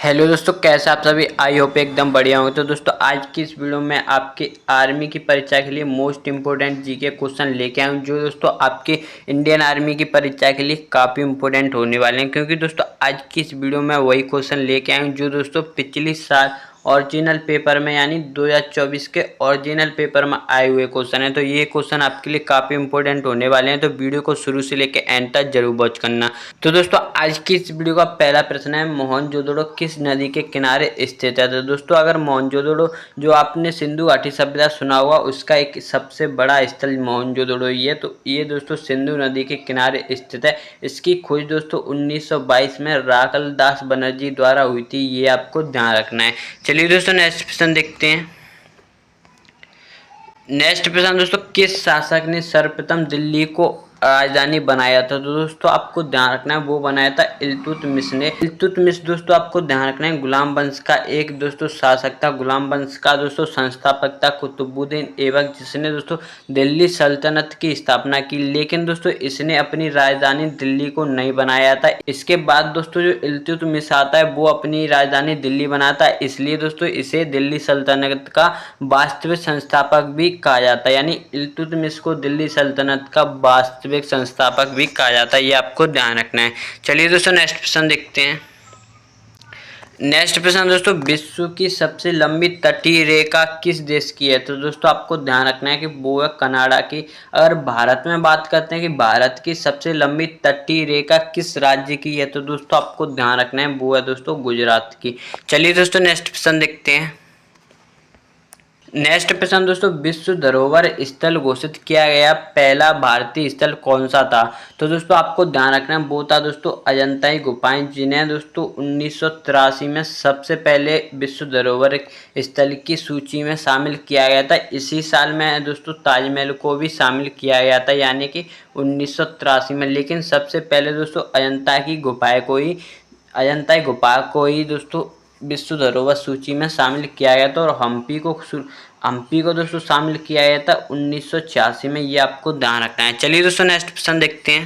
Hello दोस्तों, कैसे आप सभी। आई होप एकदम बढ़िया होंगे। तो दोस्तों आज की इस वीडियो में आपके आर्मी की परीक्षा के लिए मोस्ट इंपोर्टेंट जीके क्वेश्चन लेके आया हूँ, जो दोस्तों आपके इंडियन आर्मी की परीक्षा के लिए काफ़ी इंपॉर्टेंट होने वाले हैं। क्योंकि दोस्तों आज की इस वीडियो में वही क्वेश्चन लेके आया हूँ जो दोस्तों पिछली साल ओरिजिनल पेपर में यानी 2024 के ओरिजिनल पेपर में आए हुए क्वेश्चन है। तो ये क्वेश्चन आपके लिए काफ़ी इंपॉर्टेंट होने वाले हैं, तो वीडियो को शुरू से लेकर एंड तक जरूर वॉच करना। तो दोस्तों आज की इस वीडियो का पहला प्रश्न है, मोहनजोदड़ो किस नदी के किनारे स्थित है। तो दोस्तों अगर मोहनजोदड़ो जो आपने सिंधु घाटी सभ्यता सुना होगा, उसका एक सबसे बड़ा स्थल मोहनजोदड़ो ही है। तो ये दोस्तों सिंधु नदी के किनारे स्थित है। इसकी खोज दोस्तों 1922 में राकल दास बनर्जी द्वारा हुई थी, ये आपको ध्यान रखना है। चलिए दोस्तों नेक्स्ट प्रश्न देखते हैं। नेक्स्ट प्रश्न दोस्तों, किस शासक ने सर्वप्रथम दिल्ली को राजधानी बनाया था। तो दोस्तों आपको ध्यान रखना है, वो बनाया था इल्तुतमिश ने। इल्तुतमिश दोस्तों आपको ध्यान रखना है गुलाम वंश का एक दोस्तों शासक था। गुलाम वंश का दोस्तों संस्थापक था कुतुबुद्दीन ऐबक, जिसने दोस्तों दिल्ली सल्तनत की स्थापना की। लेकिन दोस्तों इसने अपनी राजधानी दिल्ली को नहीं बनाया था। इसके बाद दोस्तों जो इल्तुतमिश आता है वो अपनी राजधानी दिल्ली बनाता है, इसलिए दोस्तों इसे दिल्ली सल्तनत का वास्तविक संस्थापक भी कहा जाता है। यानी इल्तुतमिश को दिल्ली सल्तनत का वास्तविक संस्थापक भी कहा जाता है, ये आपको ध्यान रखना है। चलिए दोस्तों नेक्स्ट प्रश्न देखते हैं। नेक्स्ट प्रश्न दोस्तों, विश्व की सबसे लंबी तटीय रेखा किस देश की है। तो दोस्तों आपको ध्यान रखना है कि वो है कनाडा की। अगर भारत में बात करते हैं कि भारत की सबसे लंबी तटीय रेखा किस राज्य की है, तो दोस्तों आपको ध्यान रखना है वो है दोस्तों गुजरात की। चलिए दोस्तों नेक्स्ट प्रश्न देखते हैं। नेक्स्ट प्रश्न दोस्तों, विश्व धरोहर स्थल घोषित किया गया पहला भारतीय स्थल कौन सा था। तो दोस्तों आपको ध्यान रखना है वो था दोस्तों अजंताई गुफाएं, जिन्हें दोस्तों 1983 में सबसे पहले विश्व धरोहर स्थल की सूची में शामिल किया गया था। इसी साल में दोस्तों ताजमहल को भी शामिल किया गया था, यानी कि 1983 में। लेकिन सबसे पहले दोस्तों अजंताई गुफा को ही दोस्तों विश्व धरोहर सूची में शामिल किया गया था। और हम्पी को दोस्तों शामिल किया गया था 1986 में, ये आपको ध्यान रखना है। चलिए दोस्तों नेक्स्ट प्रश्न देखते हैं।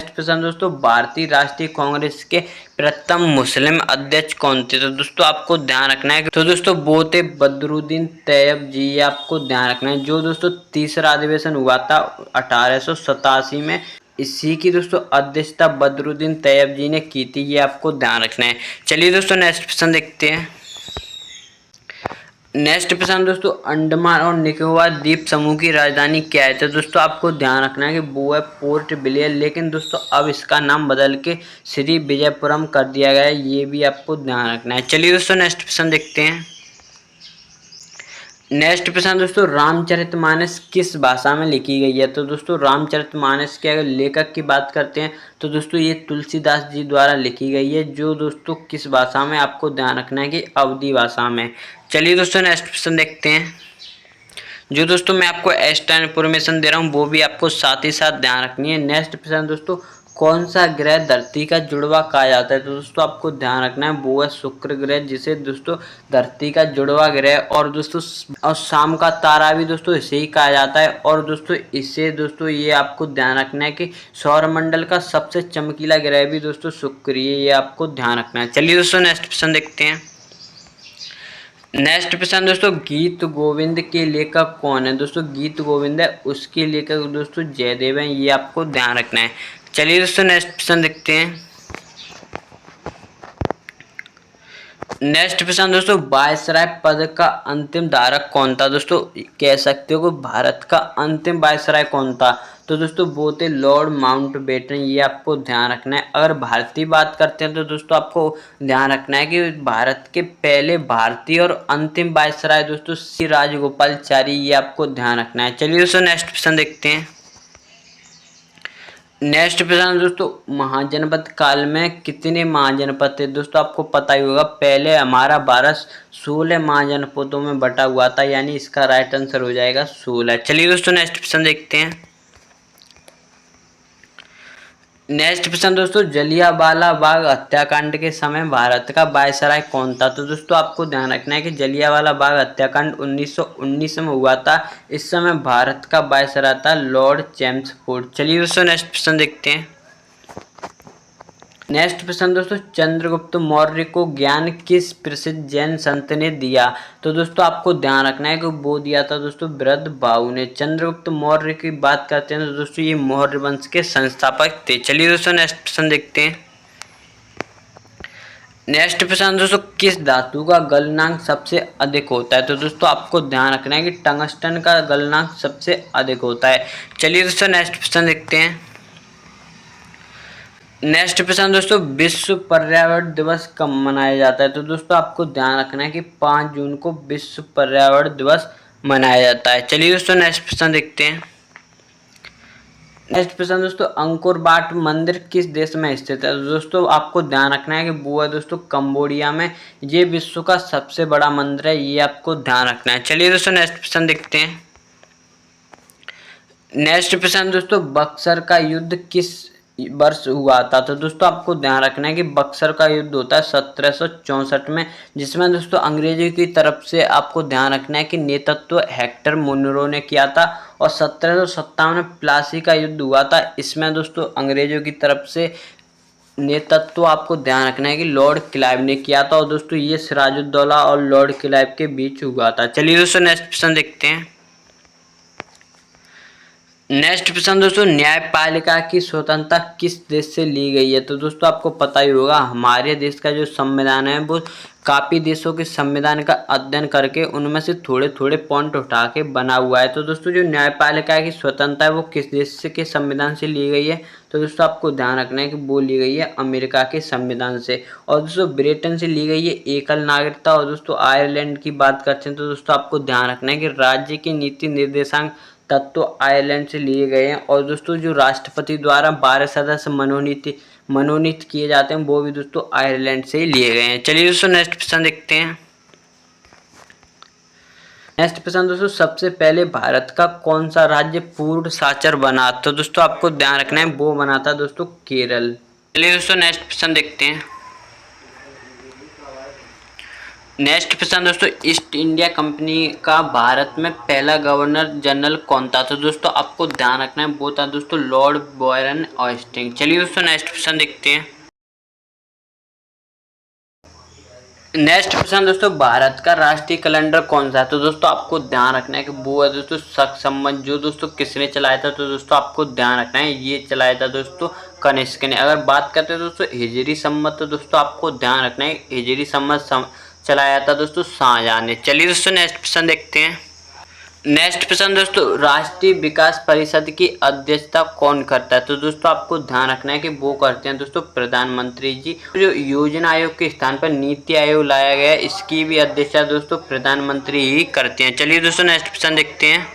नेक्स्ट प्रश्न दोस्तों, भारतीय राष्ट्रीय कांग्रेस के प्रथम मुस्लिम अध्यक्ष कौन थे। तो दोस्तों आपको ध्यान रखना है तो दोस्तों वो थे बदरुद्दीन तैयब जी, ये आपको ध्यान रखना है। जो दोस्तों तीसरा अधिवेशन हुआ था 1887 में, इसी की दोस्तों अध्यक्षता बदरुद्दीन तैयब जी ने की थी, ये आपको ध्यान रखना है। चलिए दोस्तों नेक्स्ट प्रश्न देखते हैं। नेक्स्ट प्रश्न दोस्तों, अंडमान और निकोबार द्वीप समूह की राजधानी क्या है। तो दोस्तों आपको ध्यान रखना है कि वो है पोर्ट ब्लेयर, लेकिन दोस्तों अब इसका नाम बदल के श्री विजयपुरम कर दिया गया है, ये भी आपको ध्यान रखना है। चलिए दोस्तों नेक्स्ट प्रश्न देखते हैं। नेक्स्ट प्रश्न दोस्तों, रामचरितमानस किस भाषा में लिखी गई है। तो दोस्तों रामचरितमानस के अगर लेखक की बात करते हैं तो दोस्तों ये तुलसीदास जी द्वारा लिखी गई है, जो दोस्तों किस भाषा में, आपको ध्यान रखना है कि अवधी भाषा में। चलिए दोस्तों नेक्स्ट प्रश्न देखते हैं। जो दोस्तों मैं आपको एक्स्ट्रा इन्फॉर्मेशन दे रहा हूँ वो भी आपको साथ ही साथ ध्यान रखनी है। नेक्स्ट प्रश्न दोस्तों, कौन सा ग्रह धरती का जुड़वा कहा जाता है। तो दोस्तों आपको ध्यान रखना है वो है शुक्र ग्रह, जिसे दोस्तों धरती का जुड़वा ग्रह और दोस्तों और शाम का तारा भी दोस्तों इसे ही कहा जाता है। और दोस्तों इससे दोस्तों ये आपको ध्यान रखना है कि सौरमंडल का सबसे चमकीला ग्रह भी दोस्तों शुक्र ही है, ये आपको ध्यान रखना है। चलिए दोस्तों नेक्स्ट प्रश्न देखते हैं। नेक्स्ट प्रश्न दोस्तों, गीत गोविंद के लेखक कौन है। दोस्तों गीत गोविंद है उसके लेखक दोस्तों जयदेव हैं, ये आपको ध्यान रखना है। चलिए दोस्तों नेक्स्ट प्रश्न देखते हैं। नेक्स्ट प्रश्न दोस्तों, वायसराय पद का अंतिम धारक कौन था। दोस्तों कह सकते हो कि भारत का अंतिम वायसराय कौन था। तो दोस्तों वो थे लॉर्ड माउंटबेटन, ये आपको ध्यान रखना है। अगर भारत की बात करते हैं तो दोस्तों आपको ध्यान रखना है कि भारत के पहले भारतीय और अंतिम वायसराय दोस्तों श्री राजगोपालाचारी, ये आपको ध्यान रखना है। चलिए दोस्तों नेक्स्ट प्रश्न देखते हैं। नेक्स्ट प्रश्न दोस्तों, महाजनपद काल में कितने महाजनपद थे। दोस्तों आपको पता ही होगा पहले हमारा भारत 16 महाजनपदों में बटा हुआ था, यानी इसका राइट आंसर हो जाएगा 16। चलिए दोस्तों नेक्स्ट प्रश्न देखते हैं। नेक्स्ट प्रश्न दोस्तों, जलियांवाला बाग हत्याकांड के समय भारत का वायसराय कौन था। तो दोस्तों आपको ध्यान रखना है कि जलियांवाला बाग हत्याकांड 1919 में हुआ था। इस समय भारत का वायसराय था लॉर्ड चैम्सफोर्ड। चलिए दोस्तों नेक्स्ट प्रश्न देखते हैं। नेक्स्ट प्रश्न दोस्तों, चंद्रगुप्त मौर्य को ज्ञान किस प्रसिद्ध जैन संत ने दिया? तो दोस्तों आपको ध्यान रखना है कि वो दिया था दोस्तों बृहदबाहु ने। चंद्रगुप्त मौर्य की बात करते हैं तो दोस्तों ये मौर्य वंश के संस्थापक थे। चलिए दोस्तों नेक्स्ट प्रश्न देखते हैं। नेक्स्ट प्रश्न दोस्तों, किस धातु का गलनांक सबसे अधिक होता है? तो दोस्तों आपको ध्यान रखना है कि टंगस्टन का गलनांक सबसे अधिक होता है। चलिए दोस्तों नेक्स्ट प्रश्न देखते हैं। नेक्स्ट प्रश्न दोस्तों, विश्व पर्यावरण दिवस कब मनाया जाता है? तो दोस्तों आपको ध्यान रखना है कि 5 जून को विश्व पर्यावरण दिवस मनाया जाता है। चलिए दोस्तों नेक्स्ट प्रश्न देखते हैं। नेक्स्ट प्रश्न दोस्तों, अंकोर वाट मंदिर किस देश में स्थित है? तो दोस्तों आपको ध्यान रखना है कि वो है दोस्तों कंबोडिया में। ये विश्व का सबसे बड़ा मंदिर है, ये आपको ध्यान रखना है। चलिए दोस्तों नेक्स्ट प्रश्न देखते हैं। नेक्स्ट प्रश्न दोस्तों, बक्सर का युद्ध किस वर्ष हुआ था? तो दोस्तों आपको ध्यान रखना है कि बक्सर का युद्ध होता है 1764 में, जिसमें दोस्तों अंग्रेजों की तरफ से आपको ध्यान रखना है कि नेतृत्व हेक्टर मुनरो ने किया था। और 1757 में प्लासी का युद्ध हुआ था, इसमें दोस्तों अंग्रेजों की तरफ से नेतृत्व आपको ध्यान रखना है कि लॉर्ड क्लाइव ने किया था। और दोस्तों ये सिराजुद्दौला और लॉर्ड क्लाइव के बीच हुआ था। चलिए दोस्तों नेक्स्ट प्रश्न देखते हैं। नेक्स्ट प्रश्न दोस्तों, न्यायपालिका की स्वतंत्रता किस देश से ली गई है? तो दोस्तों आपको पता ही होगा, हमारे देश का जो संविधान है वो काफ़ी देशों के संविधान का अध्ययन करके उनमें से थोड़े थोड़े पॉइंट उठा के बना हुआ है। तो दोस्तों जो न्यायपालिका की स्वतंत्रता है वो किस देश से के संविधान से ली गई है? तो दोस्तों आपको ध्यान रखना है कि वो ली गई है अमेरिका के संविधान से। और दोस्तों ब्रिटेन से ली गई है एकल नागरिकता। और दोस्तों आयरलैंड की बात करते हैं तो दोस्तों आपको ध्यान रखना है कि राज्य की नीति निर्देशांक तत्व आयरलैंड से लिए गए हैं। और दोस्तों जो राष्ट्रपति द्वारा 12 सदस्य मनोनीत किए जाते हैं वो भी दोस्तों आयरलैंड से ही लिए गए हैं। चलिए दोस्तों नेक्स्ट प्रश्न देखते हैं। नेक्स्ट प्रश्न दोस्तों, सबसे पहले भारत का कौन सा राज्य पूर्ण साक्षर बना? तो दोस्तों आपको ध्यान रखना है वो बना था दोस्तों केरल। चलिए दोस्तों नेक्स्ट प्रश्न देखते हैं। नेक्स्ट प्रश्न दोस्तों, ईस्ट इंडिया कंपनी का भारत में पहला गवर्नर जनरल कौन था? तो दोस्तों आपको ध्यान रखना है वो था दोस्तों लॉर्ड बॉयरन ऑस्टिन। चलिए दोस्तों नेक्स्ट प्रश्न देखते हैं। नेक्स्ट प्रश्न दोस्तों, भारत का राष्ट्रीय कैलेंडर कौन सा है? तो दोस्तों आपको ध्यान रखना है कि वो है दोस्तों शक संवत, जो दोस्तों किसने चलाया था? तो दोस्तों आपको ध्यान रखना है ये चलाया था दोस्तों कनिष्क ने। अगर बात करते हैं दोस्तों हिजरी संवत, तो दोस्तों आपको ध्यान रखना है हिजरी संवत चलाया था दोस्तों शाहजहां ने। चलिए दोस्तों नेक्स्ट प्रश्न देखते हैं। नेक्स्ट प्रश्न दोस्तों, राष्ट्रीय विकास परिषद की अध्यक्षता कौन करता है? तो दोस्तों आपको ध्यान रखना है कि वो करते हैं दोस्तों प्रधानमंत्री जी। जो योजना आयोग के स्थान पर नीति आयोग लाया गया है, इसकी भी अध्यक्षता दोस्तों प्रधानमंत्री ही करते हैं। चलिए दोस्तों नेक्स्ट प्रश्न देखते हैं।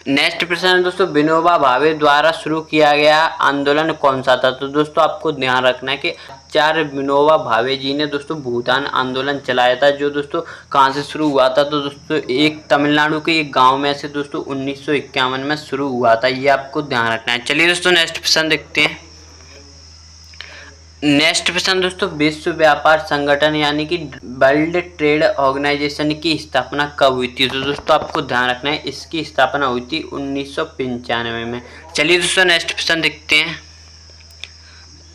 नेक्स्ट प्रश्न दोस्तों, विनोबा भावे द्वारा शुरू किया गया आंदोलन कौन सा था? तो दोस्तों आपको ध्यान रखना है कि आचार्य विनोबा भावे जी ने दोस्तों भूदान आंदोलन चलाया था, जो दोस्तों कहाँ से शुरू हुआ था? तो दोस्तों एक तमिलनाडु के एक गांव में से दोस्तों 1951 में शुरू हुआ था, ये आपको ध्यान रखना है। चलिए दोस्तों नेक्स्ट प्रश्न देखते हैं। नेक्स्ट प्रश्न दोस्तों, विश्व व्यापार संगठन यानी कि वर्ल्ड ट्रेड ऑर्गेनाइजेशन की स्थापना कब हुई थी? तो दोस्तों आपको ध्यान रखना है इसकी स्थापना हुई थी 1995 में। चलिए दोस्तों नेक्स्ट प्रश्न देखते हैं।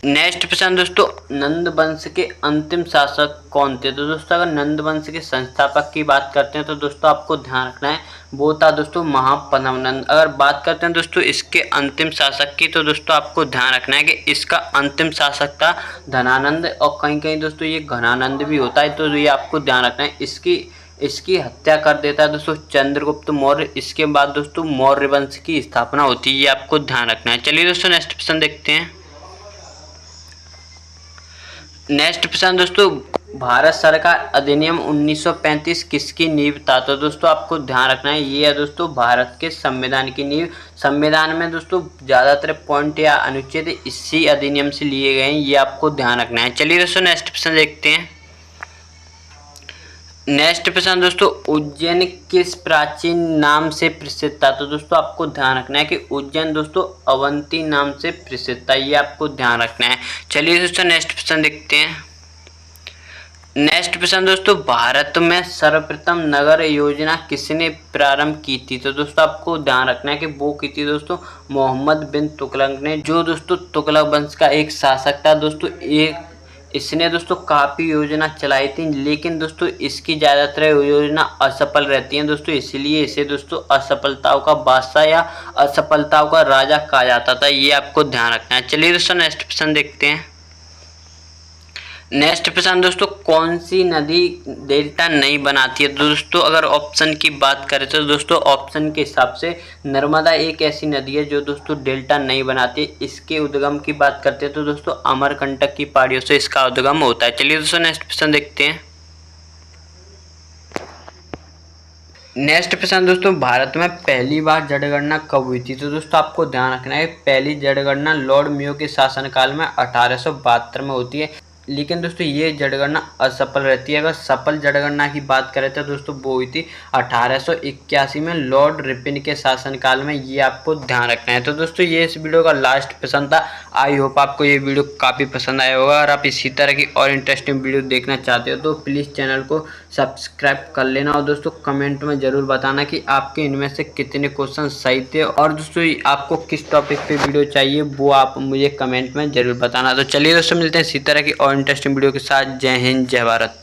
नेक्स्ट प्रश्न दोस्तों, नंद वंश के अंतिम शासक कौन थे? तो दोस्तों अगर नंद वंश के संस्थापक की बात करते हैं तो दोस्तों आपको ध्यान रखना है वो था दोस्तों महापद्म नंद। अगर बात करते हैं दोस्तों इसके अंतिम शासक की, तो दोस्तों आपको ध्यान रखना है कि इसका अंतिम शासक था धनानंद, और कहीं कहीं दोस्तों ये घनानंद भी होता है, तो ये आपको ध्यान रखना है। इसकी हत्या कर देता है दोस्तों चंद्रगुप्त मौर्य। इसके बाद दोस्तों मौर्य वंश की स्थापना होती है, ये आपको ध्यान रखना है। चलिए दोस्तों नेक्स्ट प्रश्न देखते हैं। नेक्स्ट प्रश्न दोस्तों, भारत सरकार अधिनियम 1935 किसकी नींव था? तो दोस्तों आपको ध्यान रखना है ये है दोस्तों भारत के संविधान की नींव। संविधान में दोस्तों ज़्यादातर पॉइंट या अनुच्छेद इसी अधिनियम से लिए गए हैं, ये आपको ध्यान रखना है। चलिए दोस्तों नेक्स्ट प्रश्न देखते हैं। नेक्स्ट प्रश्न दोस्तों, उज्जैन किस प्राचीन नाम से प्रसिद्ध था? तो दोस्तों आपको ध्यान रखना है कि उज्जैन दोस्तों अवंती नाम से प्रसिद्ध था, ये आपको ध्यान रखना है। चलिए दोस्तों नेक्स्ट प्रश्न देखते हैं। नेक्स्ट प्रश्न दोस्तों, भारत में सर्वप्रथम नगर योजना किसने प्रारंभ की थी? तो दोस्तों आपको ध्यान रखना है कि वो की थी दोस्तों मोहम्मद बिन तुगलक ने, जो दोस्तों तुगलक वंश का एक शासक था दोस्तों। इसने दोस्तों काफ़ी योजना चलाई थी, लेकिन दोस्तों इसकी ज़्यादातर योजना असफल रहती हैं दोस्तों, इसलिए इसे दोस्तों असफलताओं का बादशाह या असफलताओं का राजा कहा जाता था। ये आपको ध्यान रखना है। चलिए दोस्तों नेक्स्ट प्रश्न देखते हैं। नेक्स्ट प्रश्न दोस्तों, कौन सी नदी डेल्टा नहीं बनाती है? तो दोस्तों अगर ऑप्शन की बात करें तो दोस्तों ऑप्शन के हिसाब से नर्मदा एक ऐसी नदी है जो दोस्तों डेल्टा नहीं बनाती। इसके उद्गम की बात करते हैं तो दोस्तों अमरकंटक की पहाड़ियों से इसका उद्गम होता है। चलिए दोस्तों नेक्स्ट प्रश्न देखते हैं। नेक्स्ट प्रश्न दोस्तों, भारत में पहली बार जनगणना कब हुई थी? तो दोस्तों आपको ध्यान रखना है, पहली जनगणना लॉर्ड मेयो के शासनकाल में 1872 में होती है, लेकिन दोस्तों ये जनगणना असफल रहती है। अगर सफल जनगणना की बात करें तो दोस्तों वो हुई थी 1881 में लॉर्ड रिपन के शासनकाल में। ये आपको ध्यान रखना है। तो दोस्तों ये इस वीडियो का लास्ट प्रश्न था। आई होप आपको ये वीडियो काफ़ी पसंद आया होगा। अगर आप इसी तरह की और इंटरेस्टिंग वीडियो देखना चाहते हो तो प्लीज़ चैनल को सब्सक्राइब कर लेना, और दोस्तों कमेंट में ज़रूर बताना कि आपके इनमें से कितने क्वेश्चन सही थे, और दोस्तों आपको किस टॉपिक पे वीडियो चाहिए वो आप मुझे कमेंट में ज़रूर बताना। तो चलिए दोस्तों मिलते हैं इसी तरह की और इंटरेस्टिंग वीडियो के साथ। जय हिंद, जय भारत।